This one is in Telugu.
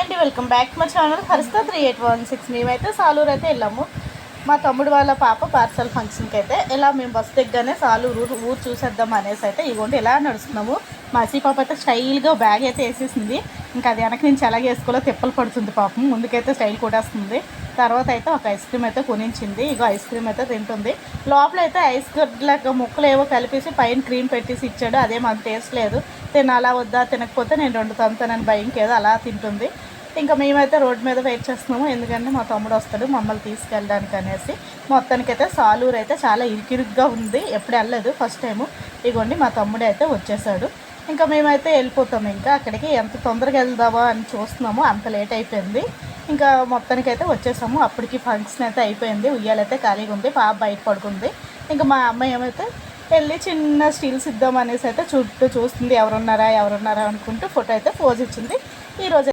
హాయ్ అండి, welcome back to my channel హరిత 3816. మేమైతే సాలూరు అయితే వెళ్ళాము. మా తమ్ముడు వాళ్ళ పాప పార్సల్ ఫంక్షన్కి అయితే ఇలా మేము బస్సు దిగ్గానే సాలూరు ఊరు చూసేద్దాం అనేసి అయితే ఇగోండి ఇలా నడుస్తున్నాము. మా పాప అయితే స్టైల్గా బ్యాగ్ అయితే వేసేసింది. ఇంకా అది వెనక నుంచి ఎలాగ వేసుకోవాలో తిప్పలు పడుతుంది పాపం. ముందుకైతే స్టైల్ కొట్టేస్తుంది. తర్వాత అయితే ఒక ఐస్ క్రీమ్ అయితే కొనించింది. ఇగో ఐస్ క్రీమ్ అయితే తింటుంది. లోపల అయితే ఐస్ గడ్డలాగా ముక్కలు ఏవో కలిపేసి పైన క్రీమ్ పెట్టేసి ఇచ్చాడు. అదేం అంత టేస్ట్ లేదు. తినాలా వద్దా, తినకపోతే నేను 2 తంతానని భయంకి ఏదో అలా తింటుంది. ఇంకా మేమైతే రోడ్డు మీద వెయిట్ చేస్తున్నాము, ఎందుకంటే మా తమ్ముడు వస్తాడు మమ్మల్ని తీసుకెళ్ళడానికి అనేసి. మొత్తానికైతే సాలూరు అయితే చాలా ఇరుకిరుగ్గా ఉంది. ఎప్పుడు వెళ్ళలేదు, ఫస్ట్ టైము. ఇగోండి మా తమ్ముడు అయితే వచ్చేసాడు. ఇంకా మేమైతే వెళ్ళిపోతాము. ఇంకా అక్కడికి ఎంత తొందరగా వెళ్దామా అని చూస్తున్నాము, అంత లేట్ అయిపోయింది. ఇంకా మొత్తానికైతే వచ్చేసాము. అప్పటికి ఫంక్షన్ అయితే అయిపోయింది. ఉయ్యాలైతే ఖాళీగా ఉంది, పాప బయట పడుకుంది. ఇంకా మా అమ్మాయి ఏమైతే వెళ్ళి చిన్న స్టీల్స్ ఇద్దాం అనేసి అయితే చుట్టూ చూస్తుంది, ఎవరున్నారా అనుకుంటూ ఫోటో అయితే పోజ్ ఇచ్చింది. ఈరోజు